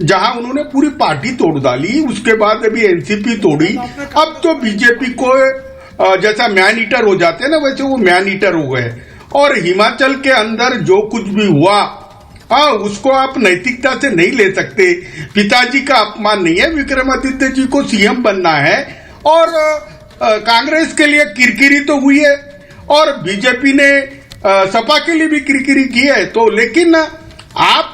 जहां उन्होंने पूरी पार्टी तोड़ डाली। उसके बाद अभी एनसीपी तोड़ी। अब तो बीजेपी को जैसा मैन ईटर हो जाते हैं ना, वैसे वो मैन ईटर हो गए। और हिमाचल के अंदर जो कुछ भी हुआ, उसको आप नैतिकता से नहीं ले सकते। पिताजी का अपमान नहीं है, विक्रमादित्य जी को सीएम बनना है। और कांग्रेस के लिए किरकिरी तो हुई है और बीजेपी ने सपा के लिए भी किरकिरी की है। तो लेकिन आप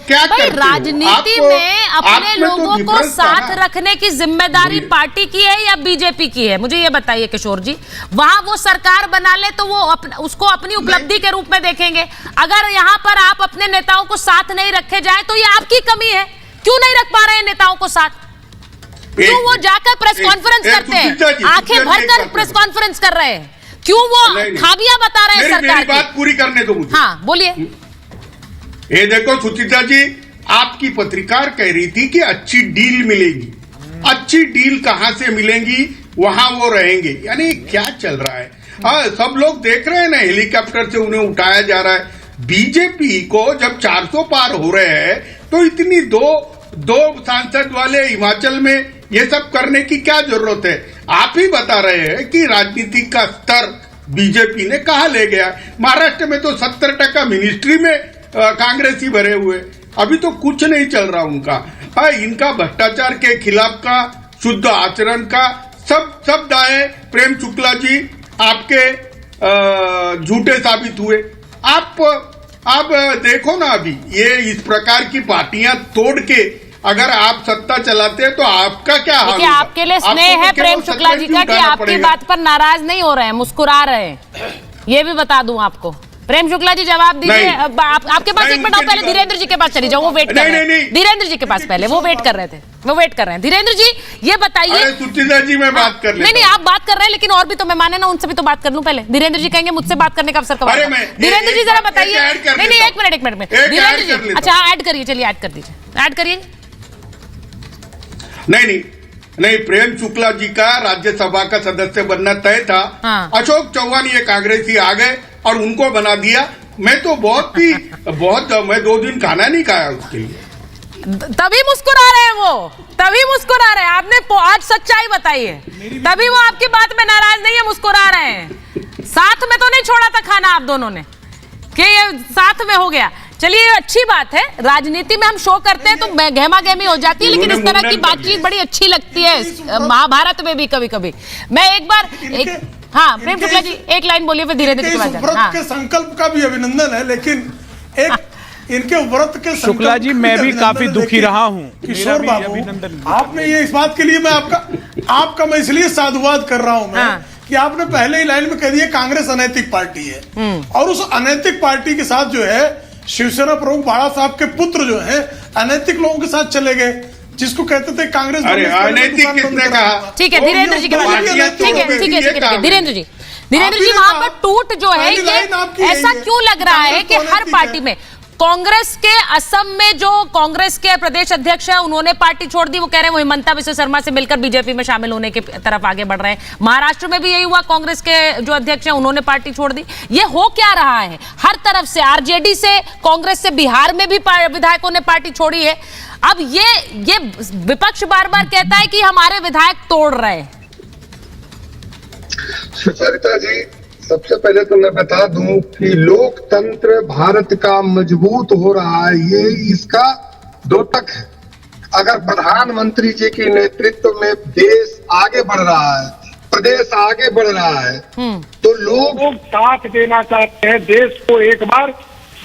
क्या करते हो? राजनीति में अपने लोगों को साथ रखने की जिम्मेदारी पार्टी की है या बीजेपी की है? मुझे ये बताइए किशोर जी। वहां वो सरकार बना ले तो वो उसको अपनी उपलब्धि के रूप में देखेंगे। अगर यहाँ पर आप अपने नेताओं को साथ नहीं रखे जाए तो ये आपकी कमी है। क्यों नहीं रख पा रहे हैं नेताओं को साथ? क्यों वो जाकर प्रेस कॉन्फ्रेंस करते हैं, आंखें भरकर प्रेस कॉन्फ्रेंस कर रहे हैं? क्यों वो खामियां बता रहे हैं सरकार की? बात पूरी करने दो मुझे। हाँ, बोलिए। ये देखो सुचिता जी, आपकी पत्रकार कह रही थी कि अच्छी डील मिलेगी। अच्छी डील कहां से मिलेंगी? वहां वो रहेंगे, यानी क्या चल रहा है? हाँ, सब लोग देख रहे हैं ना, हेलीकॉप्टर से उन्हें उठाया जा रहा है। बीजेपी को जब 400 पार हो रहे हैं तो इतनी दो सांसद वाले हिमाचल में ये सब करने की क्या जरूरत है? आप ही बता रहे हैं कि राजनीति का स्तर बीजेपी ने कहां ले गया। महाराष्ट्र में तो 70% मिनिस्ट्री में कांग्रेस ही भरे हुए, अभी तो कुछ नहीं चल रहा उनका। हाँ, इनका भ्रष्टाचार के खिलाफ का, शुद्ध आचरण का सब दाए प्रेम शुक्ला जी आपके झूठे साबित हुए। आप देखो ना, अभी ये इस प्रकार की पार्टियां तोड़ के अगर आप सत्ता चलाते हैं तो आपका क्या हाल होगा? आपके लिए स्नेह है प्रेम शुक्ला जी का कि आपकी बात पर नाराज नहीं हो रहे हैं, मुस्कुरा रहे हैं। ये भी बता दूं आपको। प्रेम शुक्ला जी जवाब दीजिए। आपके पास एक मिनट आओ, पहले धीरेन्द्र जी के पास चली जाओ, वो वेट कर रहे हैं। धीरेन्द्र जी के पास पहले वो वेट कर रहे थे, वो वेट कर रहे हैं। धीरेन्द्र जी ये बताइए। सुचिता जी मैं बात कर नहीं, आप बात कर रहे हैं, लेकिन और भी तो मैं माने ना, उनसे भी तो बात कर लूं पहले। धीरेन्द्र जी कहेंगे मुझसे बात करने का अवसर कब आएगा? धीरेन्द्र जी जरा बताइए। नहीं, एक मिनट में धीरेन्द्र जी, अच्छा ऐड करिए, चलिए ऐड कर दीजिए, ऐड करिए। नहीं, प्रेम शुक्ला जी का राज्यसभा का सदस्य बनना तय था। अशोक चौहान ये कांग्रेसी आ गए और उनको बना दिया। मैं तो मैं 2 दिन खाना नहीं खाया उसके लिए। तभी मुस्कुरा रहे हैं वो, तभी मुस्कुरा रहे हैं। आपने आज सच्चाई बताई है, तभी वो आपकी बात में नाराज नहीं है, मुस्कुरा रहे हैं। साथ में तो नहीं छोड़ा था खाना आप दोनों ने कि ये साथ में हो गया। चलिए अच्छी बात है, राजनीति में हम शो करते हैं तो गहमा गहमी हो जाती है, लेकिन इस तरह की बातचीत बड़ी अच्छी लगती है महाभारत में भी कभी कभी। मैं एक बार हाँ प्रेम शुक्ला जी एक लाइन बोलिए, फिर धीरे धीरे व्रत के संकल्प का भी अभिनंदन है, लेकिन एक इनके व्रत के शुक्ला जी मैं भी काफी दुखी रहा हूँ। किशोर बाबू आपने ये इस बात के लिए मैं आपका मैं इसलिए साधुवाद कर रहा हूँ मैं कि आपने पहले ही लाइन में कह दिया कांग्रेस अनैतिक पार्टी है, और उस अनैतिक पार्टी के साथ जो है शिवसेना प्रमुख बाला साहब के पुत्र जो है अनैतिक लोगों के साथ चले गए, जिसको कहते थे कांग्रेस अनैतिक किसने कहा? ठीक है धीरेन्द्र जी के पास, ठीक है धीरेन्द्र जी वहां पर टूट जो है ये ऐसा क्यों लग रहा है कि हर पार्टी में कांग्रेस के असम में जो कांग्रेस के प्रदेश अध्यक्ष है उन्होंने पार्टी छोड़ दी, वो कह रहे हैं वो हिमंता बिस्वा शर्मा से मिलकर बीजेपी में शामिल होने की तरफ आगे बढ़ रहे हैं। महाराष्ट्र में भी यही हुआ, कांग्रेस के जो अध्यक्ष हैं उन्होंने पार्टी छोड़ दी। ये हो क्या रहा है? हर तरफ से आरजेडी से कांग्रेस से बिहार में भी विधायकों ने पार्टी छोड़ी है। अब ये विपक्ष बार बार कहता है कि हमारे विधायक तोड़ रहे हैं। सुचरिता जी सबसे पहले तो मैं बता दूं कि लोकतंत्र भारत का मजबूत हो रहा है, ये इसका द्योतक है। अगर प्रधानमंत्री जी के नेतृत्व में देश आगे बढ़ रहा है, प्रदेश आगे बढ़ रहा है, तो लोग साथ देना चाहते हैं, देश को एक बार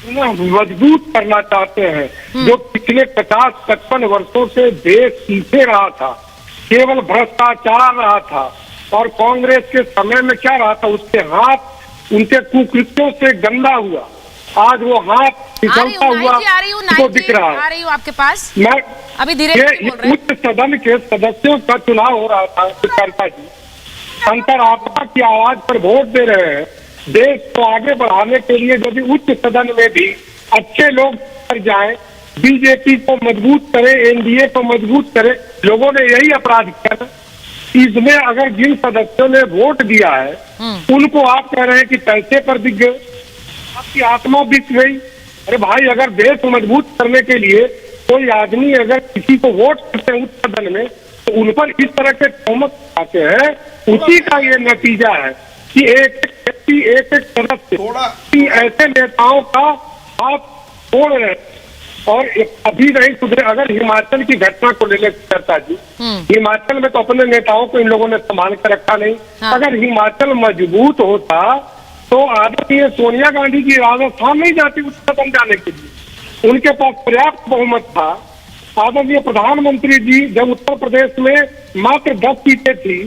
मजबूत करना चाहते हैं। जो पिछले 50-55 वर्षों से देश पीछे रहा था, केवल भ्रष्टाचार रहा था, और कांग्रेस के समय में क्या रहा था, उसके हाथ उनके कुकृत्यों से गंदा हुआ। आज वो हाथ फिसलता हुआ तो दिख रहा है। आ रही हूँ आपके पास, मैं अभी धीरे उच्च सदन के सदस्यों का चुनाव हो रहा था सुचरिता जी, अंतरात्मा की आवाज पर वोट दे रहे हैं। देश को आगे बढ़ाने के लिए यदि उच्च सदन में भी अच्छे लोग कर जाएं, बीजेपी को मजबूत करे, एनडीए को मजबूत करे, लोगों ने यही अपराध किया। इसमें अगर जिन सदस्यों ने वोट दिया है उनको आप कह रहे हैं कि पैसे पर दिख गए, आपकी आत्मा बिक गई। अरे भाई, अगर देश को मजबूत करने के लिए कोई आदमी अगर किसी को वोट करते हैं उच्च सदन में, तो उन पर इस तरह के तोहमत आते हैं, उसी का ये नतीजा है कि एक व्यक्ति एक सदस्य ऐसे नेताओं का हाथ तोड़ रहे हैं। और अभी नहीं सुधरे। अगर हिमाचल की घटना को ले चर्चा जी, हिमाचल में तो अपने नेताओं को इन लोगों ने संभाल कर रखा नहीं। अगर हिमाचल मजबूत होता तो आदरणीय सोनिया गांधी की राजस्थान नहीं जाती उस सदन जाने के लिए, उनके पास पर्याप्त बहुमत था। आदरणीय प्रधानमंत्री जी जब उत्तर प्रदेश में मात्र 10 सीटें थी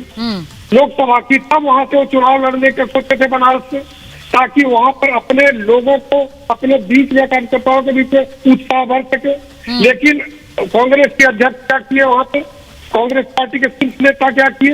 लोकसभा की, तब वहां से वो चुनाव लड़ने के सोचे थे बनारस से, ताकि वहां पर अपने लोगों को अपने बीच में कार्यकर्ताओं के बीच उत्साह बढ़ सके। लेकिन कांग्रेस के अध्यक्ष क्या किए, वहां पर कांग्रेस पार्टी के शीर्ष नेता क्या किए,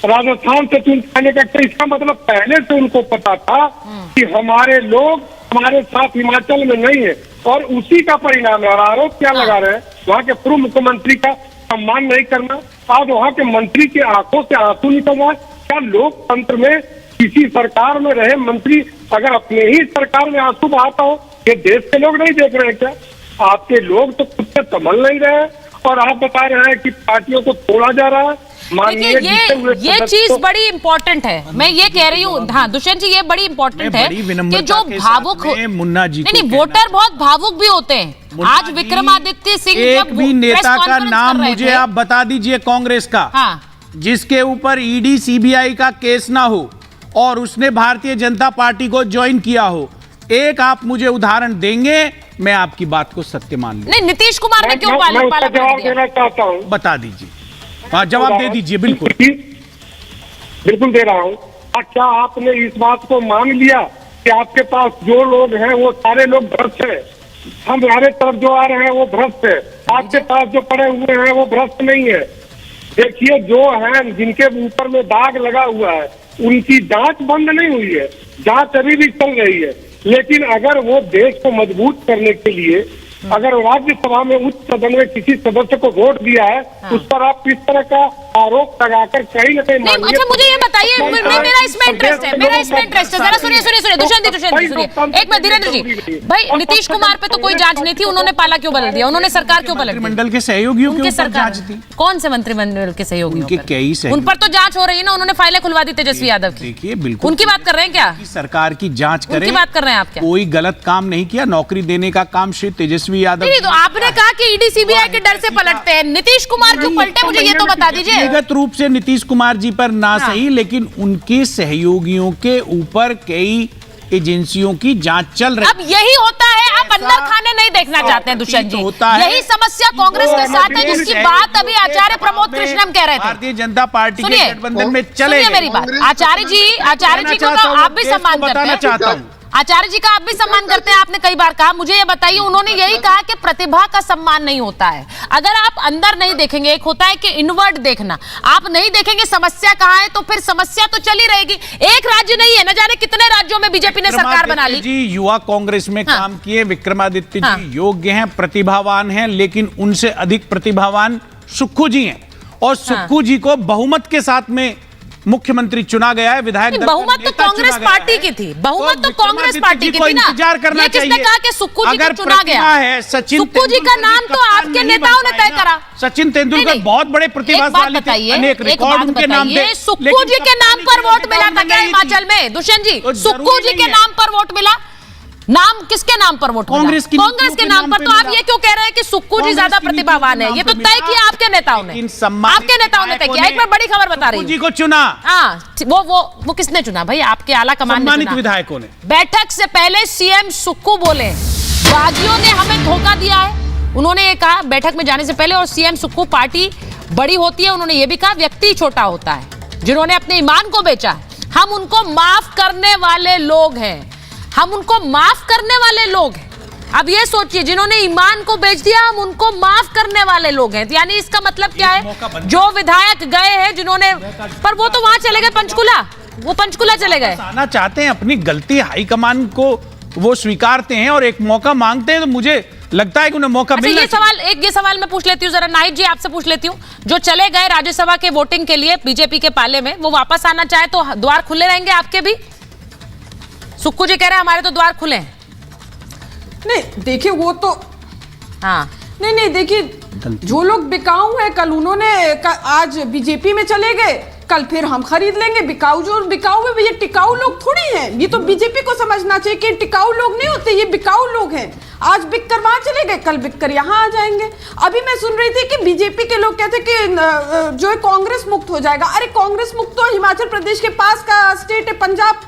राजस्थान से चुन खाने का। इसका मतलब पहले से उनको पता था कि हमारे लोग हमारे साथ हिमाचल में नहीं है, और उसी का परिणाम है। और आरोप क्या लगा रहे हैं, वहाँ के पूर्व मुख्यमंत्री का सम्मान नहीं करना। आज वहाँ के मंत्री के आंखों से आंसू निकल रहा है। क्या लोकतंत्र में किसी सरकार में रहे मंत्री अगर अपने ही सरकार में आंसू बहाता हो, ये देश के लोग नहीं देख रहे हैं क्या? आपके लोग तो खुद से संभल नहीं रहे हैं, और आप बता रहे हैं कि पार्टियों को तोड़ा जा रहा है। ये चीज बड़ी इंपॉर्टेंट है। मैं ये कह रही हूँ, हाँ दुष्यंत जी, ये बड़ी इंपॉर्टेंट है कि जो भावुक मुन्ना जी नहीं, वोटर बहुत भावुक भी होते हैं। आज विक्रमादित्य सिंह एक भी नेता का नाम मुझे आप बता दीजिए कांग्रेस का, जिसके ऊपर ईडी सीबीआई का केस ना हो और उसने भारतीय जनता पार्टी को ज्वाइन किया हो। एक आप मुझे उदाहरण देंगे, मैं आपकी बात को सत्य मान लूं। नहीं, नीतीश कुमार ने क्यों पाला जवाब देना चाहता हूँ, बता दीजिए। हाँ, जवाब दे दीजिए। बिल्कुल बिल्कुल दे रहा हूँ। क्या आपने इस बात को मान लिया कि आपके पास जो लोग हैं वो सारे लोग भ्रष्ट हैं? हमारे तरफ जो आ रहे हैं वो भ्रष्ट है, आपके पास जो पड़े हुए हैं वो भ्रष्ट नहीं है। देखिए, जो हैं जिनके ऊपर में दाग लगा हुआ है उनकी जांच बंद नहीं हुई है, जांच अभी भी चल रही है। लेकिन अगर वो देश को मजबूत करने के लिए अगर राज्यसभा में उच्च सदन में किसी सदस्य को वोट दिया है, उस पर आप किस तरह का आरोप लगाकर कहीं न कहीं नहीं, अच्छा मुझे ये बताइए, मेरा इसमें इंटरेस्ट है, जरा सुनिए दुष्यंत जी सुनिए, एक मिनट धीरेन्द्र जी, भाई नीतीश कुमार पे तो कोई जांच नहीं थी, उन्होंने पाला क्यों बदल दिया, उन्होंने सरकार क्यों बदल दी? मंत्रिमंडल के सहयोगियों के ऊपर जांच थी। कौन से मंत्रिमंडल के सहयोगियों उनके कई उन पर तो जांच हो रही है ना, उन्होंने फाइलें खुलवा दी तेजस्वी यादव की। देखिए बिल्कुल उनकी बात कर रहे हैं क्या? सरकार की जांच करें, उनकी बात कर रहे हैं आप क्या? कोई गलत काम नहीं किया, नौकरी देने का काम श्री तेजस्वी यादव। नहीं, तो आपने कहा कि ईडी सीबीआई के डर से पलटते हैं, नीतीश कुमार क्यों पलटे, मुझे ये तो बता दीजिए। व्यक्तिगत रूप से नीतीश कुमार जी पर ना सही, लेकिन उनके सहयोगियों के ऊपर कई एजेंसियों की जांच चल रही है। अब यही होता है, आप अंदर खाने नहीं देखना चाहते हैं दुष्यंत जी, यही समस्या कांग्रेस के साथ है, जिसकी बात अभी आचार्य प्रमोद कृष्णम कह रहे थे। भारतीय जनता पार्टी के गठबंधन में चले। सुनिए मेरी बात, आचार्य जी को आप भी सम्मान करते हैं, आचार्य जी का आप भी सम्मान करते हैं, आपने कई बार कहा। मुझे ये बताइए, उन्होंने यही कहा कि प्रतिभा का सम्मान नहीं होता है, अगर आप अंदर नहीं देखेंगे, एक होता है कि इनवर्ड देखना, आप नहीं देखेंगे समस्या कहां है, तो फिर समस्या तो चली रहेगी। एक राज्य नहीं है, न जाने कितने राज्यों में बीजेपी ने सरकार बना ली। जी युवा कांग्रेस में काम किए विक्रमादित्य जी योग्य हैं, प्रतिभावान हैं, लेकिन उनसे अधिक प्रतिभावान सुक्खू जी हैं, और सुक्खू जी को बहुमत के साथ में मुख्यमंत्री चुना गया है। विधायक बहुमत तो कांग्रेस पार्टी की थी, बहुमत तो कांग्रेस पार्टी की थी ना। इंतजार करना ये किसने कहा कि सुक्खू जी को चुना गया है? सुक्खू जी का नाम तो आपके नेताओं ने तय करा। सचिन तेंदुलकर बहुत बड़े प्रतिभाशाली थे, अनेक रिकॉर्ड उनके नाम थे। सुक्खू जी के नाम पर वोट मिला था क्या हिमाचल में दुष्यंत जी? सुक्खू जी के नाम पर वोट मिला, नाम किसके नाम पर वोट? कांग्रेस के नाम पर। तो आप ये क्यों कह रहे हैं कि सुक्खू जी ज्यादा प्रतिभावान है? ये तो तय किया आपके नेताओं ने, आपके नेताओं ने तय किया। एक मैं बड़ी खबर बता रही हूँ, जी को चुना। हाँ, वो किसने चुना भाई? आपके आला कमान ने चुना, विधायकों ने। बैठक से पहले सीएम सुक्खू बोले बागियों ने हमें धोखा दिया है, उन्होंने ये कहा बैठक में जाने से पहले। और सीएम सुक्खू पार्टी बड़ी होती है, उन्होंने ये भी कहा व्यक्ति छोटा होता है, जिन्होंने अपने ईमान को बेचा है, हम उनको माफ करने वाले लोग हैं, हम उनको माफ करने वाले लोग हैं। अब ये सोचिए, जिन्होंने ईमान को बेच दिया, हम उनको माफ करने वाले लोग हैं। यानी इसका मतलब क्या है? जो विधायक गए हैं जिन्होंने, पर वो तो वहां चले गए पंचकुला, वो पंचकुला चले गए। आना चाहते हैं, अपनी गलती हाईकमान को वो स्वीकारते हैं और एक मौका मांगते हैं, तो मुझे लगता है कि उन्हें मौका मिलना चाहिए। ये सवाल मैं पूछ लेती हूँ जरा, नाहिद जी आपसे पूछ लेती हूँ। जो चले गए राज्यसभा के वोटिंग के लिए बीजेपी के पाले में, वो वापस आना चाहे तो द्वार खुले रहेंगे आपके भी? सुक्खू जी कह रहे हैं हमारे तो द्वार खुले हैं। नहीं देखिए, वो तो हाँ नहीं देखिए, जो लोग बिकाऊ है, कल उन्होंने आज बीजेपी में चले गए, कल फिर हम खरीद लेंगे। बिकाऊ जो बिकाऊ है, ये टिकाऊ लोग थोड़ी हैं। ये तो बीजेपी को समझना चाहिए कि टिकाऊ लोग नहीं होते, ये बिकाऊ लोग हैं। आज बिक कर वहां चले गए, कल बिक कर यहाँ आ जाएंगे। अभी मैं सुन रही थी कि बीजेपी के लोग कहते कि जो है कांग्रेस मुक्त हो जाएगा। अरे कांग्रेस मुक्त तो हिमाचल प्रदेश के पास का स्टेट है पंजाब,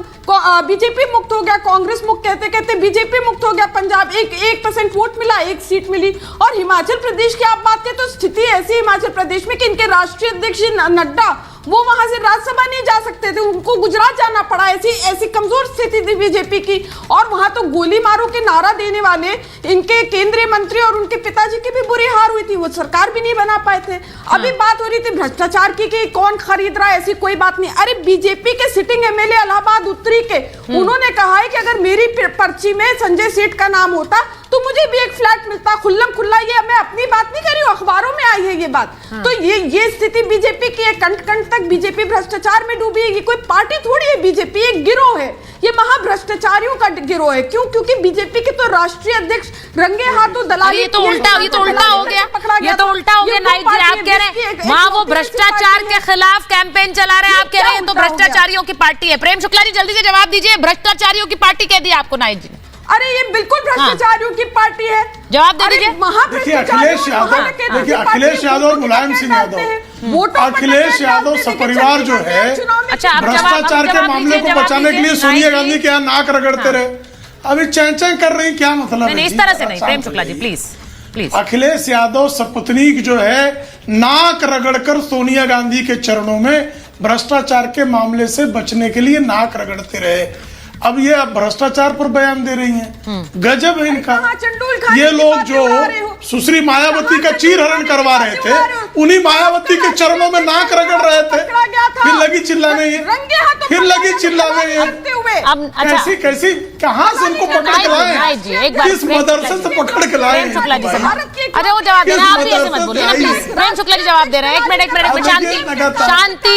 बीजेपी मुक्त हो गया। कांग्रेस मुक्त कहते कहते बीजेपी मुक्त हो गया। पंजाब 1% वोट मिला, 1 सीट मिली। और हिमाचल प्रदेश की आप बात करें तो स्थिति ऐसी हिमाचल प्रदेश में कि इनके राष्ट्रीय अध्यक्ष नड्डा, वो वहां से राज्यसभा नहीं जा सकते थे, उनको गुजरात जाना पड़ा। ऐसी कमजोर स्थिति थी बीजेपी की। और वहां तो गोली मारो के नारा देने वाले इनके केंद्रीय मंत्री और उनके पिताजी की भी बुरी हार हुई थी, वो सरकार भी नहीं बना पाए थे। अभी बात हो रही थी भ्रष्टाचार की कि कौन खरीद रहा है, ऐसी कोई बात नहीं। अरे बीजेपी के सिटिंग एमएलए इलाहाबाद उत्तरी के, उन्होंने कहा है कि अगर मेरी पर्ची में संजय सेठ का नाम होता तो मुझे भी एक फ्लैट मिलता खुल्लम खुल्ला। ये मैं अपनी बात नहीं कर रही हूँ, अखबारों में आई है ये बात। तो ये स्थिति बीजेपी की है, कंठ कंठ तक बीजेपी भ्रष्टाचार में डूबी है। ये कोई पार्टी थोड़ी है, बीजेपी एक गिरोह है, ये महाभ्रष्टाचारियों का गिरोह है। क्यों? क्योंकि बीजेपी के तो राष्ट्रीय अध्यक्ष रंगे हाथों दलाली। ये तो उल्टा हो गया, ये तो उल्टा हो गया। नाइक जी आप कह रहे हैं वहां वो भ्रष्टाचार के खिलाफ कैंपेन चला रहे हैं, आप कह रहे हैं तो भ्रष्टाचारियों की पार्टी है। प्रेम शुक्ला जी जल्दी से जवाब दीजिए, भ्रष्टाचारियों की पार्टी कह दी आपको नाइक जी ने? अरे ये बिल्कुल भ्रष्टाचारियों की पार्टी है। जवाब दे दीजिए। देखिए अखिलेश यादव और मुलायम सिंह यादव, अखिलेश यादव सपरिवार जो है भ्रष्टाचार के मामले को बचाने के लिए सोनिया गांधी के यहाँ नाक रगड़ते रहे। अभी चैं कर रही, क्या मतलब है? इस तरह से नहीं, प्रेम शुक्ला जी प्लीज प्लीज। अखिलेश यादव सपुतनीक जो है नाक रगड़कर सोनिया गांधी के चरणों में भ्रष्टाचार के मामले से बचने के लिए नाक रगड़ते रहे। अब ये भ्रष्टाचार पर बयान दे रही हैं, गजब है इनका। ये लोग जो सुश्री मायावती का चीरहरण करवा रहे थे, उन्हीं मायावती के चरणों में नाक रगड़ रहे थे। फिर लगी चिल्लाने, फिर लगी चिल्लाने। पे। अब अच्छा कैसी कैसी कहाँ से उनको पकड़ के लाए? जी एक बार किस मदरसे से पकड़ के लाए? प्रेम शुक्ला जी से अच्छा वो जवाब दे रहे हैं, आप भी ऐसे मत बोलिए ना प्लीज। प्रेम शुक्ला जी जवाब दे रहे हैं, एक मिनट शांति।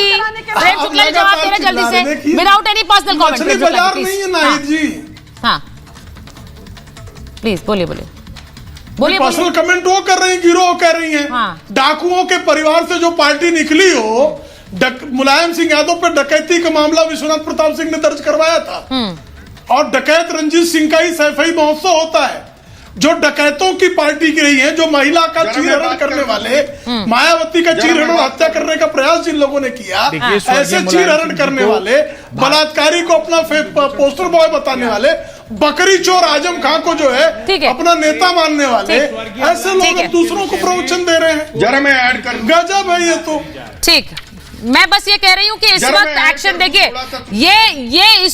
प्रेम शुक्ला जी जवाब दे रहे हैं जल्दी से, विदाउट एनी पर्सनल कमेंट। मछली बाजार नहीं है नाहिद जी। हाँ प्लीज बोलिए पर्सनल कमेंट वो कर रही है, गिरोह कह रही है। डाकुओं के परिवार से जो पार्टी निकली हो, मुलायम सिंह यादव पे डकैती का मामला विश्वनाथ प्रताप सिंह ने दर्ज करवाया था और डकैत रंजीत सिंह का ही सैफई महोत्सव होता है। जो डकैतों की पार्टी की रही है, जो महिला का चीरहरण करने वाले, मायावती का चीरहरण हत्या करने का प्रयास जिन लोगों ने किया, ऐसे चीरहरण करने वाले, बलात्कारी को अपना पोस्टर बॉय बताने वाले, बकरी चोर आजम खां को जो है अपना नेता मानने वाले, ऐसे लोग दूसरों को प्रवचन दे रहे हैं। जरा मैं ऐड कर, गजब है ये तो। ठीक, मैं बस ये कह रही हूँ कि इस वक्त एक्शन देखिए, ये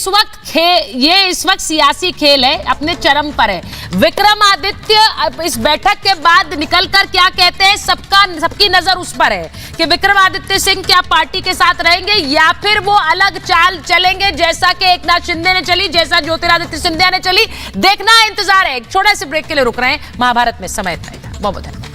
इस वक्त सियासी खेल है, अपने चरम पर है। विक्रमादित्य इस बैठक के बाद निकलकर क्या कहते हैं, सबकी नजर उस पर है कि विक्रमादित्य सिंह क्या पार्टी के साथ रहेंगे या फिर वो अलग चाल चलेंगे, जैसा कि एकनाथ शिंदे ने चली, जैसा ज्योतिरादित्य सिंधिया ने चली। देखना इंतजार है। एक छोटे से ब्रेक के लिए रुक रहे हैं। महाभारत में समय इतना ही था। बहुत बहुत धन्यवाद।